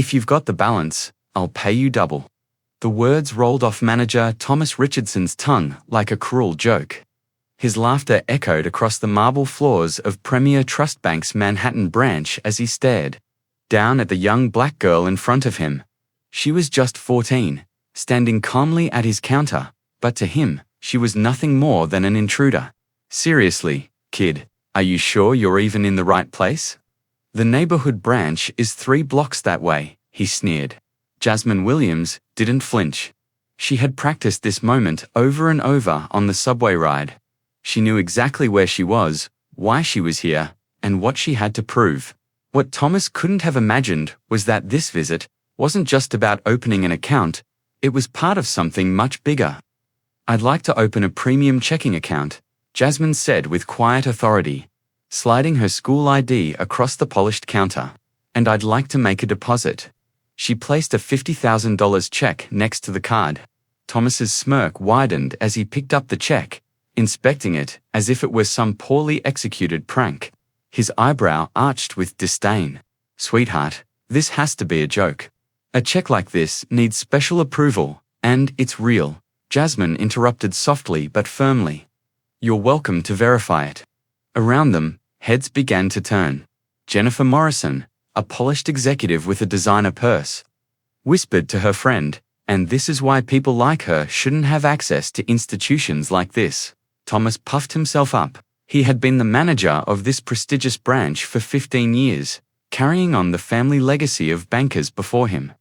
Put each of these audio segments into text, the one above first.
If you've got the balance, I'll pay you double. The words rolled off manager Thomas Richardson's tongue like a cruel joke. His laughter echoed across the marble floors of Premier Trust Bank's Manhattan branch as he stared down at the young black girl in front of him. She was just 14, standing calmly at his counter, but to him, she was nothing more than an intruder. Seriously, kid, are you sure you're even in the right place? The neighborhood branch is 3 blocks that way, he sneered. Jasmine Williams didn't flinch. She had practiced this moment over and over on the subway ride. She knew exactly where she was, why she was here, and what she had to prove. What Thomas couldn't have imagined was that this visit wasn't just about opening an account, it was part of something much bigger. I'd like to open a premium checking account, Jasmine said with quiet authority, sliding her school ID across the polished counter. And I'd like to make a deposit. She placed a $50,000 check next to the card. Thomas's smirk widened as he picked up the check, inspecting it as if it were some poorly executed prank. His eyebrow arched with disdain. Sweetheart, this has to be a joke. A check like this needs special approval, and it's real, Jasmine interrupted softly but firmly. You're welcome to verify it. Around them, heads began to turn. Jennifer Morrison, a polished executive with a designer purse, whispered to her friend, and this is why people like her shouldn't have access to institutions like this. Thomas puffed himself up. He had been the manager of this prestigious branch for 15 years, carrying on the family legacy of bankers before him.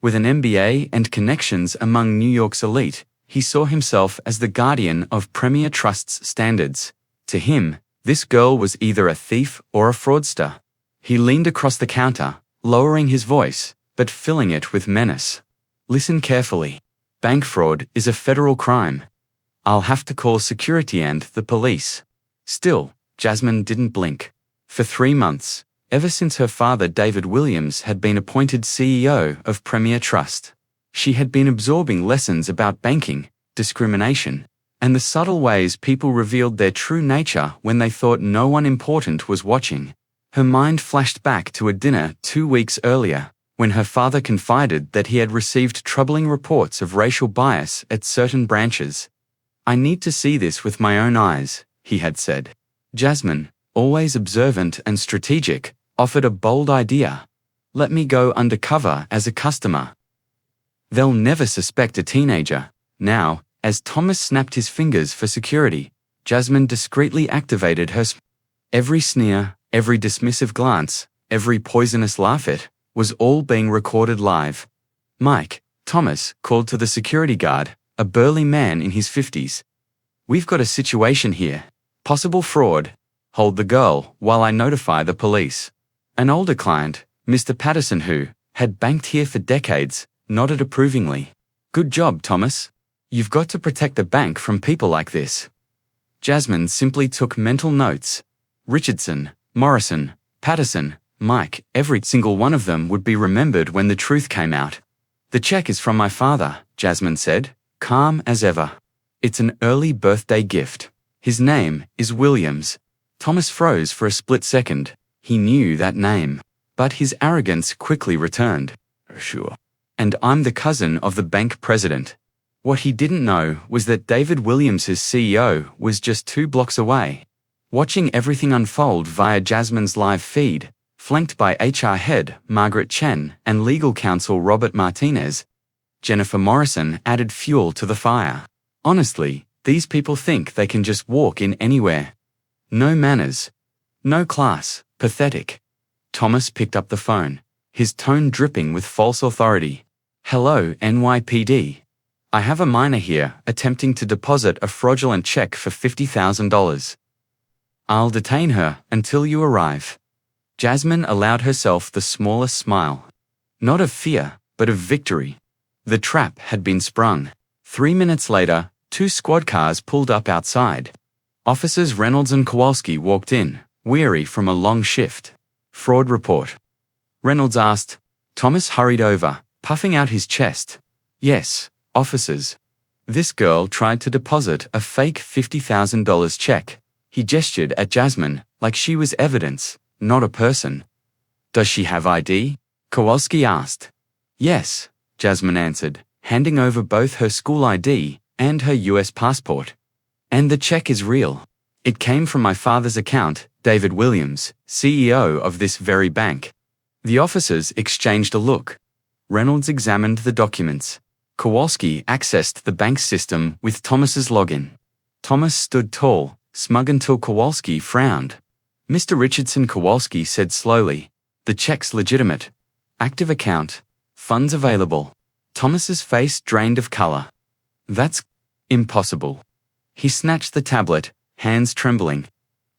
With an MBA and connections among New York's elite, he saw himself as the guardian of Premier Trust's standards. To him, this girl was either a thief or a fraudster. He leaned across the counter, lowering his voice, but filling it with menace. Listen carefully. Bank fraud is a federal crime. I'll have to call security and the police. Still, Jasmine didn't blink. For 3 months, ever since her father David Williams had been appointed CEO of Premier Trust, she had been absorbing lessons about banking, discrimination, and the subtle ways people revealed their true nature when they thought no one important was watching. Her mind flashed back to a dinner 2 weeks earlier, when her father confided that he had received troubling reports of racial bias at certain branches. I need to see this with my own eyes, he had said. Jasmine, always observant and strategic, offered a bold idea. Let me go undercover as a customer. They'll never suspect a teenager. Now, as Thomas snapped his fingers for security, Jasmine discreetly activated her every sneer, every dismissive glance, every poisonous laugh was all being recorded live. Mike, Thomas called to the security guard, a burly man in his 50s. We've got a situation here. Possible fraud. Hold the girl while I notify the police. An older client, Mr. Patterson, who had banked here for decades, nodded approvingly. Good job, Thomas. You've got to protect the bank from people like this. Jasmine simply took mental notes. Richardson, Morrison, Patterson, Mike, every single one of them would be remembered when the truth came out. The check is from my father, Jasmine said, calm as ever. It's an early birthday gift. His name is Williams. Thomas froze for a split second. He knew that name. But his arrogance quickly returned. Sure. And I'm the cousin of the bank president. What he didn't know was that David Williams's CEO was just 2 blocks away. Watching everything unfold via Jasmine's live feed, flanked by HR head Margaret Chen and legal counsel Robert Martinez, Jennifer Morrison added fuel to the fire. Honestly, these people think they can just walk in anywhere. No manners. No class. Pathetic. Thomas picked up the phone, his tone dripping with false authority. Hello, NYPD. I have a minor here attempting to deposit a fraudulent check for $50,000. I'll detain her until you arrive. Jasmine allowed herself the smallest smile. Not of fear, but of victory. The trap had been sprung. 3 minutes later, 2 squad cars pulled up outside. Officers Reynolds and Kowalski walked in, weary from a long shift. Fraud report. Reynolds asked. Thomas hurried over, puffing out his chest. Yes, officers. This girl tried to deposit a fake $50,000 check. He gestured at Jasmine, like she was evidence, not a person. Does she have ID? Kowalski asked. Yes, Jasmine answered, handing over both her school ID and her US passport. And the check is real. It came from my father's account, David Williams, CEO of this very bank. The officers exchanged a look. Reynolds examined the documents. Kowalski accessed the bank's system with Thomas's login. Thomas stood tall, smug until Kowalski frowned. Mr. Richardson, Kowalski said slowly, the check's legitimate. Active account. Funds available. Thomas's face drained of color. That's impossible. He snatched the tablet, hands trembling.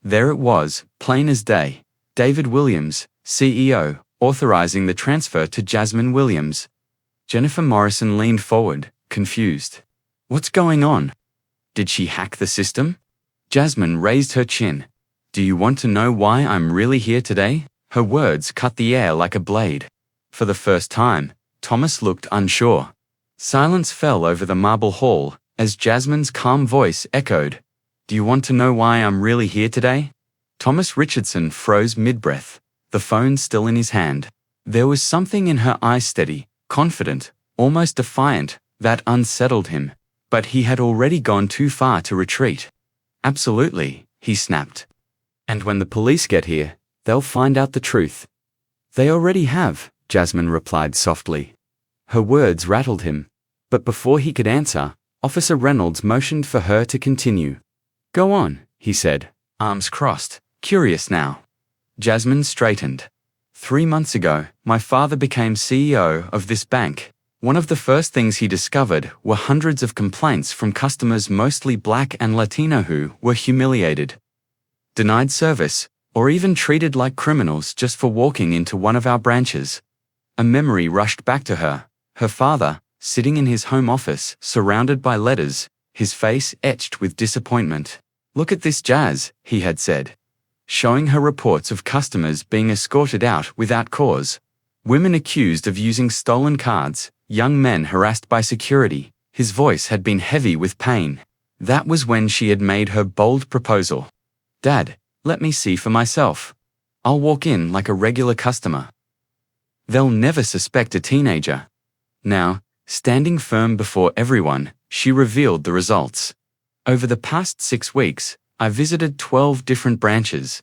There it was, plain as day. David Williams, CEO, authorizing the transfer to Jasmine Williams. Jennifer Morrison leaned forward, confused. What's going on? Did she hack the system? Jasmine raised her chin. Do you want to know why I'm really here today? Her words cut the air like a blade. For the first time, Thomas looked unsure. Silence fell over the marble hall as Jasmine's calm voice echoed. Do you want to know why I'm really here today? Thomas Richardson froze mid-breath, the phone still in his hand. There was something in her eyes, steady, confident, almost defiant, that unsettled him. But he had already gone too far to retreat. Absolutely, he snapped. And when the police get here, they'll find out the truth. They already have, Jasmine replied softly. Her words rattled him. But before he could answer, Officer Reynolds motioned for her to continue. Go on, he said, arms crossed, curious now. Jasmine straightened. 3 months ago, my father became CEO of this bank. One of the first things he discovered were hundreds of complaints from customers, mostly Black and Latino, who were humiliated, denied service, or even treated like criminals just for walking into one of our branches. A memory rushed back to her. Her father, sitting in his home office, surrounded by letters, his face etched with disappointment. Look at this, Jazz, he had said, showing her reports of customers being escorted out without cause, women accused of using stolen cards, young men harassed by security. His voice had been heavy with pain. That was when she had made her bold proposal. Dad, let me see for myself. I'll walk in like a regular customer. They'll never suspect a teenager. Now, standing firm before everyone, she revealed the results. Over the past 6 weeks, I visited 12 different branches.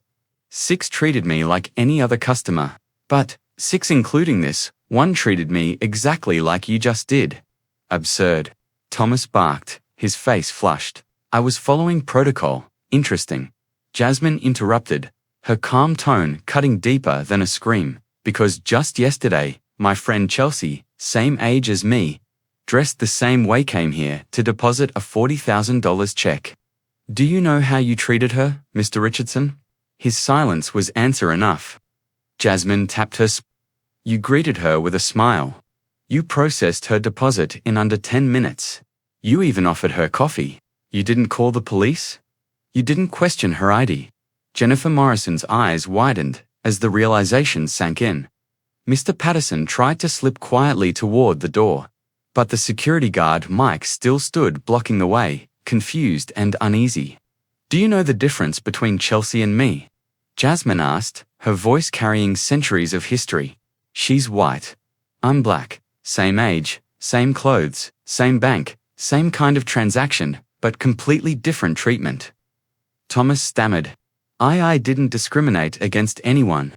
6 treated me like any other customer, but 6 including this, 1 treated me exactly like you just did. Absurd. Thomas barked, his face flushed. I was following protocol. Interesting. Jasmine interrupted, her calm tone cutting deeper than a scream, because just yesterday, my friend Chelsea, same age as me, dressed the same way, came here to deposit a $40,000 check. Do you know how you treated her, Mr. Richardson? His silence was answer enough. Jasmine tapped her. You greeted her with a smile. You processed her deposit in under 10 minutes. You even offered her coffee. You didn't call the police? You didn't question her ID. Jennifer Morrison's eyes widened as the realization sank in. Mr. Patterson tried to slip quietly toward the door, but the security guard Mike still stood blocking the way, confused and uneasy. Do you know the difference between Chelsea and me? Jasmine asked, her voice carrying centuries of history. She's white. I'm black. Same age, same clothes, same bank, same kind of transaction, but completely different treatment. Thomas stammered. I didn't discriminate against anyone.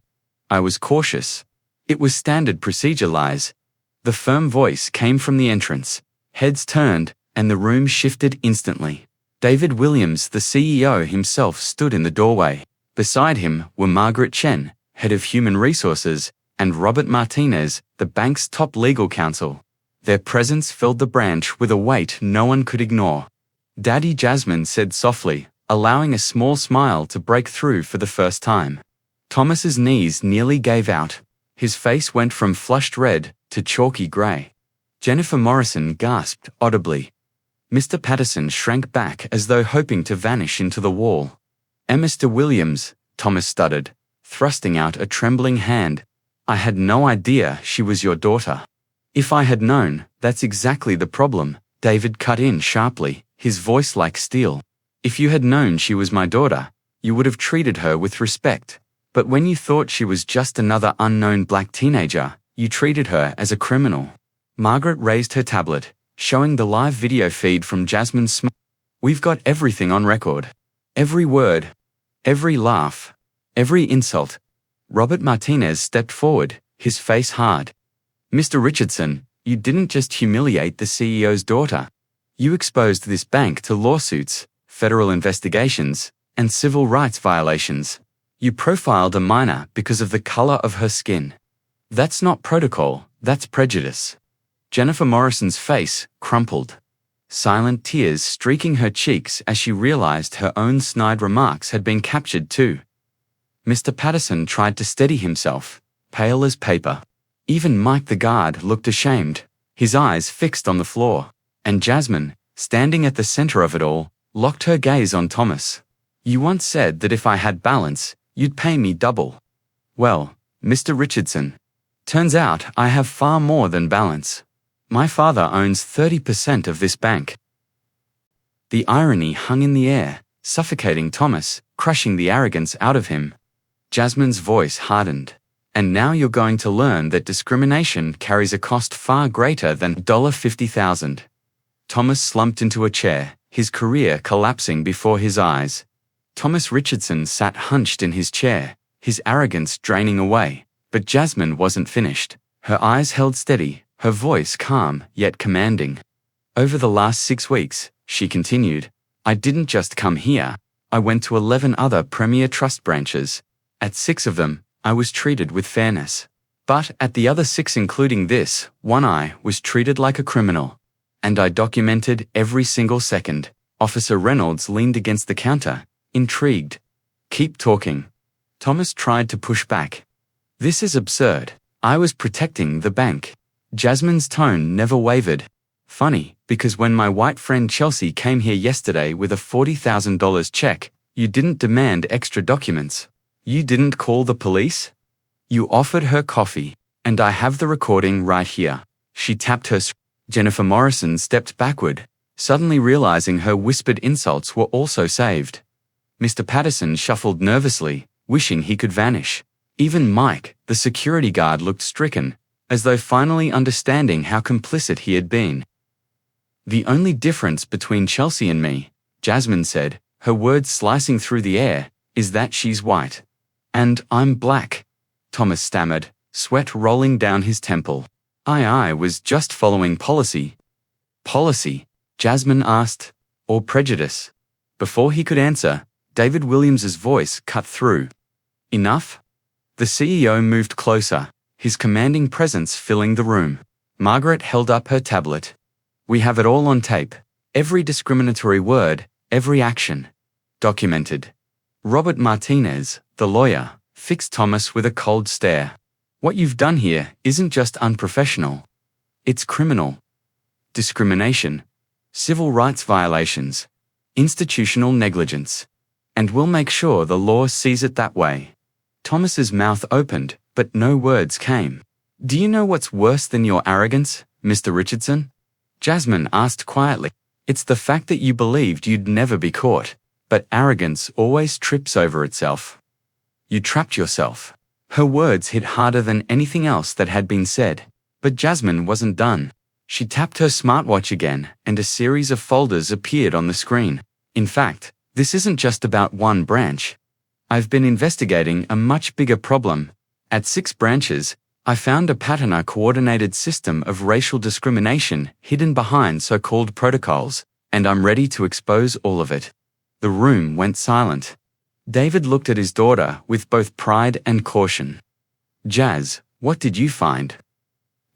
I was cautious. It was standard procedure, lies. The firm voice came from the entrance. Heads turned, and the room shifted instantly. David Williams, the CEO himself, stood in the doorway. Beside him were Margaret Chen, head of human resources, and Robert Martinez, the bank's top legal counsel. Their presence filled the branch with a weight no one could ignore. Daddy, Jasmine said softly, allowing a small smile to break through for the first time. Thomas's knees nearly gave out. His face went from flushed red to chalky grey. Jennifer Morrison gasped audibly. Mr. Patterson shrank back as though hoping to vanish into the wall. Mr. Williams, Thomas stuttered, thrusting out a trembling hand. I had no idea she was your daughter. If I had known, that's exactly the problem, David cut in sharply, his voice like steel. If you had known she was my daughter, you would have treated her with respect. But when you thought she was just another unknown black teenager, You treated her as a criminal. Margaret raised her tablet, showing the live video feed from Jasmine's smile. We've got everything on record. Every word. Every laugh. Every insult. Robert Martinez stepped forward, his face hard. Mr. Richardson, you didn't just humiliate the CEO's daughter. You exposed this bank to lawsuits, federal investigations, and civil rights violations. You profiled a minor because of the color of her skin. That's not protocol, that's prejudice. Jennifer Morrison's face crumpled. Silent tears streaking her cheeks as she realized her own snide remarks had been captured too. Mr. Patterson tried to steady himself, pale as paper. Even Mike the guard looked ashamed, his eyes fixed on the floor. And Jasmine, standing at the center of it all, locked her gaze on Thomas. You once said that if I had balance, you'd pay me double. Well, Mr. Richardson, turns out I have far more than balance. My father owns 30% of this bank. The irony hung in the air, suffocating Thomas, crushing the arrogance out of him. Jasmine's voice hardened. And now you're going to learn that discrimination carries a cost far greater than $50,000. Thomas slumped into a chair, his career collapsing before his eyes. Thomas Richardson sat hunched in his chair, his arrogance draining away. But Jasmine wasn't finished. Her eyes held steady, her voice calm yet commanding. Over the last 6 weeks, she continued, I didn't just come here. I went to 11 other Premier Trust branches. At 6 of them, I was treated with fairness. But at the other 6, including this one, I was treated like a criminal. And I documented every single second. Officer Reynolds leaned against the counter, intrigued. Keep talking. Thomas tried to push back. This is absurd. I was protecting the bank. Jasmine's tone never wavered. Funny, because when my white friend Chelsea came here yesterday with a $40,000 check, you didn't demand extra documents. You didn't call the police? You offered her coffee, and I have the recording right here. She tapped her screen. Jennifer Morrison stepped backward, suddenly realizing her whispered insults were also saved. Mr. Patterson shuffled nervously, wishing he could vanish. Even Mike, the security guard, looked stricken, as though finally understanding how complicit he had been. The only difference between Chelsea and me, Jasmine said, her words slicing through the air, is that she's white. And I'm black. Thomas stammered, sweat rolling down his temple. I was just following policy. Policy? Jasmine asked. Or prejudice? Before he could answer, David Williams's voice cut through. Enough? The CEO moved closer, his commanding presence filling the room. Margaret held up her tablet. We have it all on tape. Every discriminatory word, every action. Documented. Robert Martinez, the lawyer, fixed Thomas with a cold stare. What you've done here isn't just unprofessional. It's criminal. Discrimination. Civil rights violations. Institutional negligence. And we'll make sure the law sees it that way. Thomas's mouth opened, but no words came. Do you know what's worse than your arrogance, Mr. Richardson? Jasmine asked quietly. It's the fact that you believed you'd never be caught. But arrogance always trips over itself. You trapped yourself. Her words hit harder than anything else that had been said. But Jasmine wasn't done. She tapped her smartwatch again, and a series of folders appeared on the screen. In fact, this isn't just about one branch. I've been investigating a much bigger problem. At 6 branches, I found a pattern, a coordinated system of racial discrimination hidden behind so-called protocols, and I'm ready to expose all of it. The room went silent. David looked at his daughter with both pride and caution. Jazz, what did you find?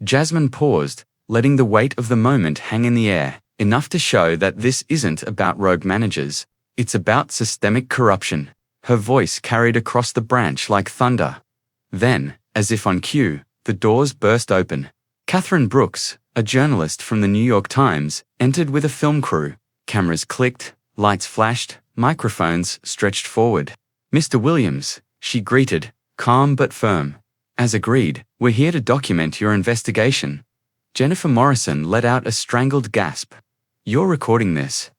Jasmine paused, letting the weight of the moment hang in the air, enough to show that this isn't about rogue managers. It's about systemic corruption. Her voice carried across the branch like thunder. Then, as if on cue, the doors burst open. Catherine Brooks, a journalist from the New York Times, entered with a film crew. Cameras clicked, lights flashed, microphones stretched forward. Mr. Williams, she greeted, calm but firm. As agreed, we're here to document your investigation. Jennifer Morrison let out a strangled gasp. You're recording this.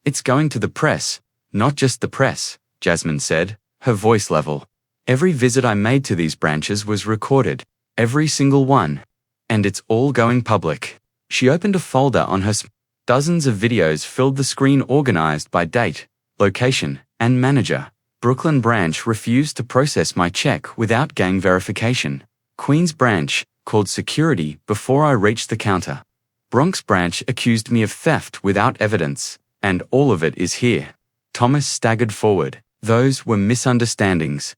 It's going to the press. Not just the press, Jasmine said, her voice level. Every visit I made to these branches was recorded. Every single one. And it's all going public. She opened a folder on her dozens of videos filled the screen organized by date, location, and manager. Brooklyn branch refused to process my check without gang verification. Queens branch called security before I reached the counter. Bronx branch accused me of theft without evidence, and all of it is here. Thomas staggered forward. Those were misunderstandings.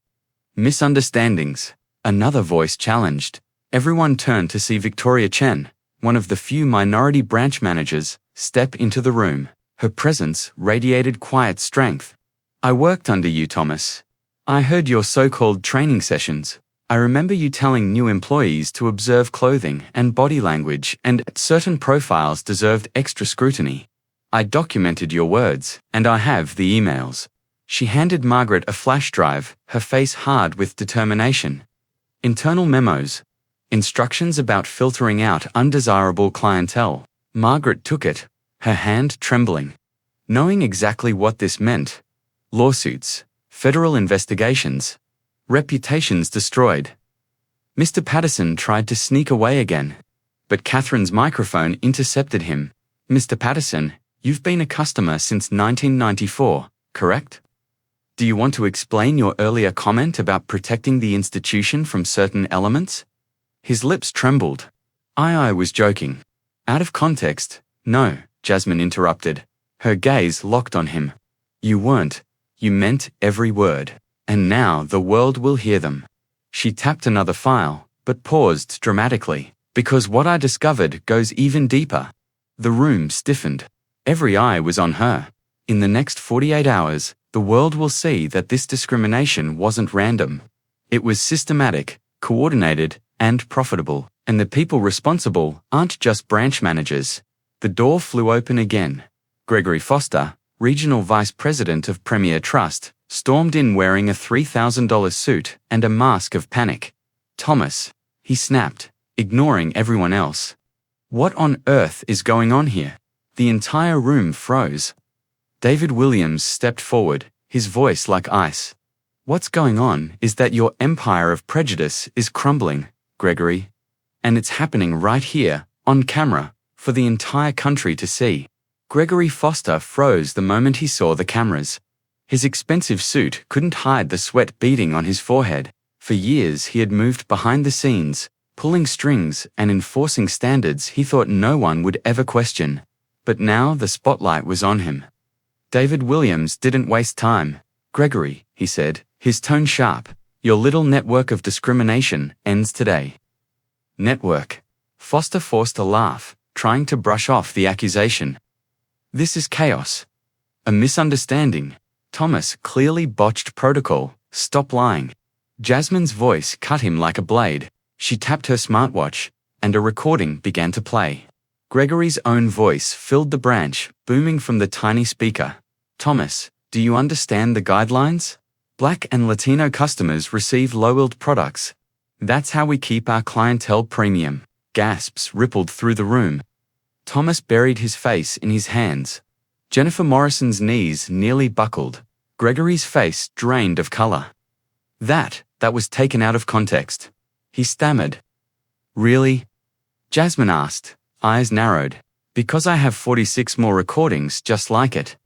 Misunderstandings. Another voice challenged. Everyone turned to see Victoria Chen, one of the few minority branch managers, step into the room. Her presence radiated quiet strength. I worked under you, Thomas. I heard your so-called training sessions. I remember you telling new employees to observe clothing and body language, and certain profiles deserved extra scrutiny. I documented your words, and I have the emails. She handed Margaret a flash drive, her face hard with determination. Internal memos. Instructions about filtering out undesirable clientele. Margaret took it, her hand trembling. Knowing exactly what this meant. Lawsuits, federal investigations, reputations destroyed. Mr. Patterson tried to sneak away again, but Catherine's microphone intercepted him. Mr. Patterson, you've been a customer since 1994, correct? Do you want to explain your earlier comment about protecting the institution from certain elements? His lips trembled. I was joking. Out of context. No, Jasmine interrupted. Her gaze locked on him. You weren't. You meant every word. And now the world will hear them. She tapped another file, but paused dramatically, because what I discovered goes even deeper. The room stiffened. Every eye was on her. In the next 48 hours, the world will see that this discrimination wasn't random. It was systematic, coordinated, and profitable, and the people responsible aren't just branch managers. The door flew open again. Gregory Foster, Regional Vice President of Premier Trust, stormed in wearing a $3,000 suit and a mask of panic. Thomas, he snapped, ignoring everyone else. What on earth is going on here? The entire room froze. David Williams stepped forward, his voice like ice. What's going on is that your empire of prejudice is crumbling, Gregory. And it's happening right here, on camera, for the entire country to see. Gregory Foster froze the moment he saw the cameras. His expensive suit couldn't hide the sweat beading on his forehead. For years he had moved behind the scenes, pulling strings and enforcing standards he thought no one would ever question. But now the spotlight was on him. David Williams didn't waste time. Gregory, he said, his tone sharp, your little network of discrimination ends today. Network. Foster forced a laugh, trying to brush off the accusation. This is chaos. A misunderstanding. Thomas clearly botched protocol. Stop lying. Jasmine's voice cut him like a blade. She tapped her smartwatch, and a recording began to play. Gregory's own voice filled the branch, booming from the tiny speaker. Thomas, do you understand the guidelines? Black and Latino customers receive low-yield products. That's how we keep our clientele premium. Gasps rippled through the room. Thomas buried his face in his hands. Jennifer Morrison's knees nearly buckled. Gregory's face drained of color. That was taken out of context. He stammered. Really? Jasmine asked, eyes narrowed. Because I have 46 more recordings just like it.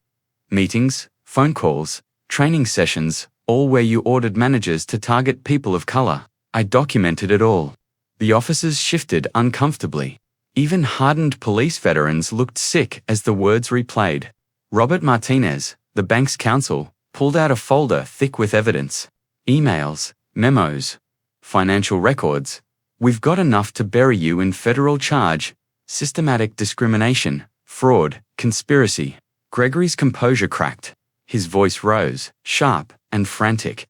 Meetings, phone calls, training sessions, all where you ordered managers to target people of color. I documented it all. The officers shifted uncomfortably. Even hardened police veterans looked sick as the words replayed. Robert Martinez, the bank's counsel, pulled out a folder thick with evidence. Emails, memos, financial records. We've got enough to bury you in federal charge. Systematic discrimination, fraud, conspiracy. Gregory's composure cracked. His voice rose, sharp and frantic.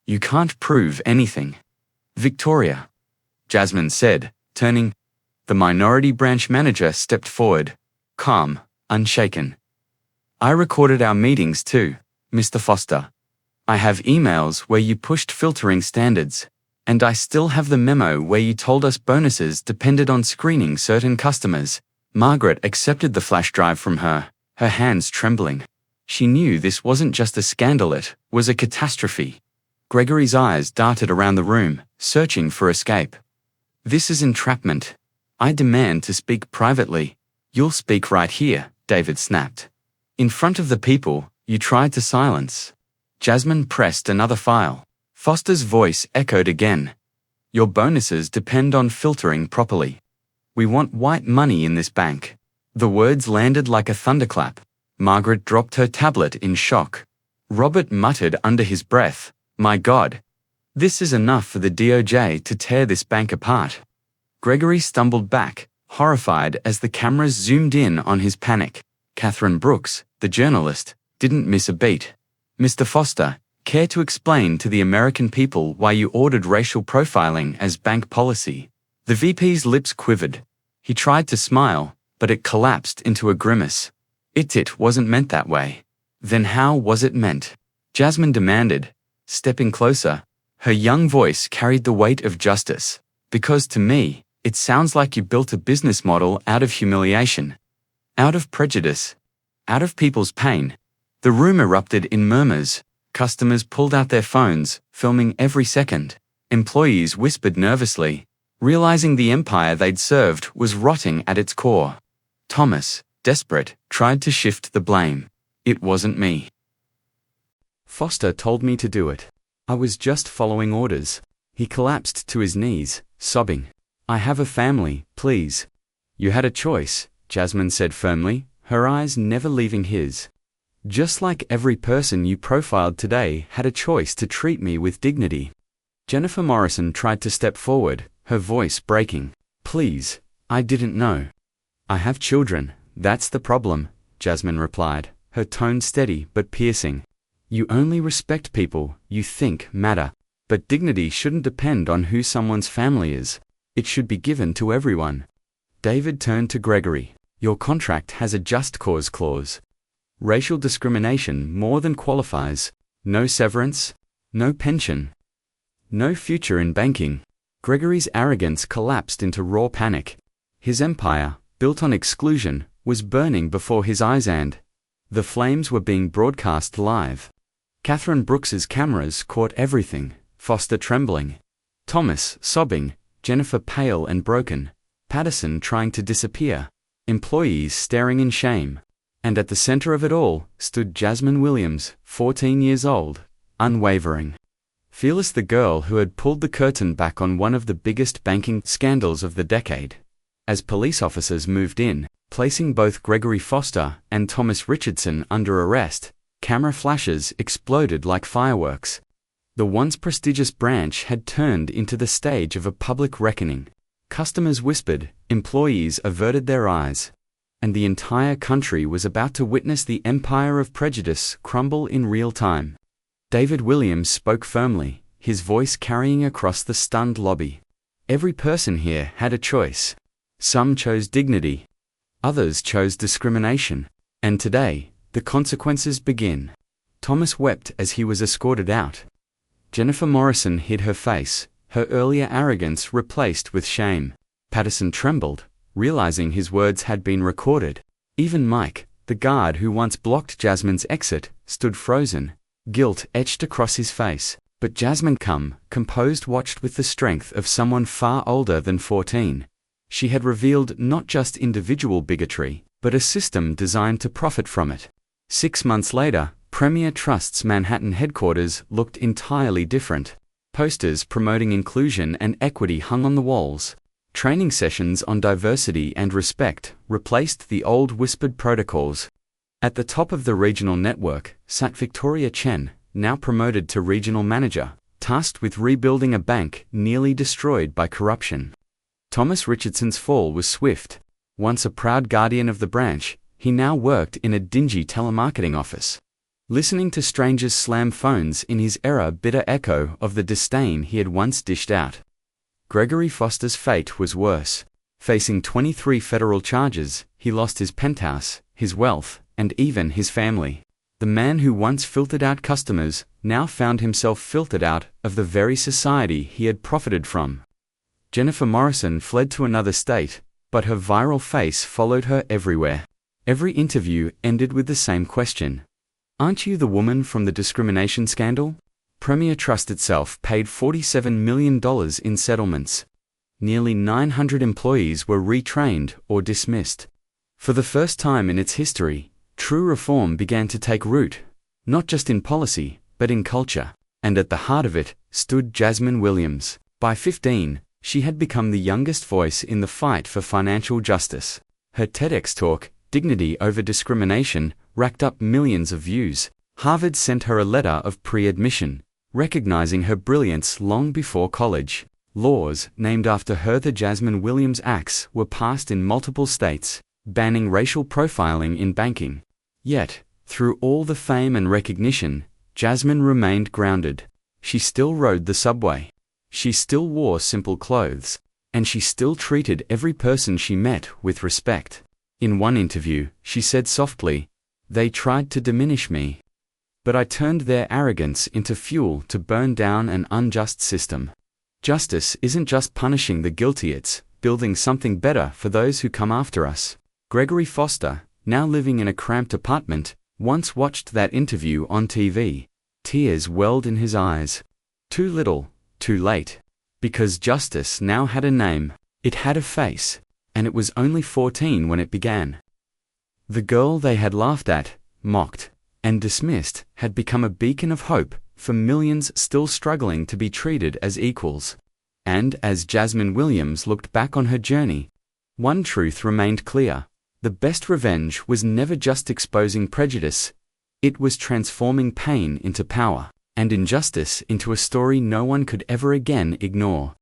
You can't prove anything. Victoria, Jasmine said, turning. The minority branch manager stepped forward, calm, unshaken. I recorded our meetings too, Mr. Foster. I have emails where you pushed filtering standards, and I still have the memo where you told us bonuses depended on screening certain customers. Margaret accepted the flash drive from her, her hands trembling. She knew this wasn't just a scandal, it was a catastrophe. Gregory's eyes darted around the room, searching for escape. This is entrapment. I demand to speak privately. You'll speak right here, David snapped. In front of the people you tried to silence. Jasmine pressed another file. Foster's voice echoed again. Your bonuses depend on filtering properly. We want white money in this bank. The words landed like a thunderclap. Margaret dropped her tablet in shock. Robert muttered under his breath, My God. This is enough for the DOJ to tear this bank apart. Gregory stumbled back, horrified as the cameras zoomed in on his panic. Catherine Brooks, the journalist, didn't miss a beat. Mr. Foster, care to explain to the American people why you ordered racial profiling as bank policy? The VP's lips quivered. He tried to smile, but it collapsed into a grimace. It wasn't meant that way. Then how was it meant? Jasmine demanded, stepping closer. Her young voice carried the weight of justice. Because to me, it sounds like you built a business model out of humiliation. Out of prejudice. Out of people's pain. The room erupted in murmurs. Customers pulled out their phones, filming every second. Employees whispered nervously, realizing the empire they'd served was rotting at its core. Thomas, desperate, tried to shift the blame. It wasn't me. Foster told me to do it. I was just following orders. He collapsed to his knees, sobbing. I have a family, please. You had a choice, Jasmine said firmly, her eyes never leaving his. Just like every person you profiled today had a choice to treat me with dignity. Jennifer Morrison tried to step forward, her voice breaking. Please, I didn't know. I have children, that's the problem, Jasmine replied, her tone steady but piercing. You only respect people you think matter, but dignity shouldn't depend on who someone's family is. It should be given to everyone. David turned to Gregory. Your contract has a just cause clause. Racial discrimination more than qualifies. No severance, no pension, no future in banking. Gregory's arrogance collapsed into raw panic. His empire, built on exclusion, was burning before his eyes and the flames were being broadcast live. Catherine Brooks's cameras caught everything, Foster trembling, Thomas sobbing, Jennifer pale and broken, Patterson trying to disappear, employees staring in shame. And at the center of it all stood Jasmine Williams, 14 years old, unwavering. Fearless, the girl who had pulled the curtain back on one of the biggest banking scandals of the decade. As police officers moved in, placing both Gregory Foster and Thomas Richardson under arrest, camera flashes exploded like fireworks. The once prestigious branch had turned into the stage of a public reckoning. Customers whispered, employees averted their eyes. And the entire country was about to witness the empire of prejudice crumble in real time. David Williams spoke firmly, his voice carrying across the stunned lobby. Every person here had a choice. Some chose dignity. Others chose discrimination. And today, the consequences begin. Thomas wept as he was escorted out. Jennifer Morrison hid her face, her earlier arrogance replaced with shame. Patterson trembled, realizing his words had been recorded. Even Mike, the guard who once blocked Jasmine's exit, stood frozen, guilt etched across his face. But Jasmine, composed, watched with the strength of someone far older than 14. She had revealed not just individual bigotry, but a system designed to profit from it. 6 months later, Premier Trust's Manhattan headquarters looked entirely different. Posters promoting inclusion and equity hung on the walls. Training sessions on diversity and respect replaced the old whispered protocols. At the top of the regional network sat Victoria Chen, now promoted to regional manager, tasked with rebuilding a bank nearly destroyed by corruption. Thomas Richardson's fall was swift. Once a proud guardian of the branch, he now worked in a dingy telemarketing office. Listening to strangers slam phones in his bitter echo of the disdain he had once dished out. Gregory Foster's fate was worse. Facing 23 federal charges, he lost his penthouse, his wealth, and even his family. The man who once filtered out customers now found himself filtered out of the very society he had profited from. Jennifer Morrison fled to another state, but her viral face followed her everywhere. Every interview ended with the same question. Aren't you the woman from the discrimination scandal? Premier Trust itself paid $47 million in settlements. Nearly 900 employees were retrained or dismissed. For the first time in its history, true reform began to take root, not just in policy, but in culture. And at the heart of it stood Jasmine Williams. By 15, she had become the youngest voice in the fight for financial justice. Her TEDx talk, Dignity Over Discrimination, racked up millions of views. Harvard sent her a letter of pre-admission, recognizing her brilliance long before college. Laws named after her, the Jasmine Williams Acts, were passed in multiple states, banning racial profiling in banking. Yet, through all the fame and recognition, Jasmine remained grounded. She still rode the subway. She still wore simple clothes. And she still treated every person she met with respect. In one interview, she said softly, "They tried to diminish me. But I turned their arrogance into fuel to burn down an unjust system." Justice isn't just punishing the guilty, it's building something better for those who come after us. Gregory Foster, now living in a cramped apartment, once watched that interview on TV. Tears welled in his eyes. Too little, too late. Because justice now had a name, it had a face, and it was only 14 when it began. The girl they had laughed at, mocked, and dismissed had become a beacon of hope for millions still struggling to be treated as equals. And as Jasmine Williams looked back on her journey, one truth remained clear. The best revenge was never just exposing prejudice, it was transforming pain into power, and injustice into a story no one could ever again ignore.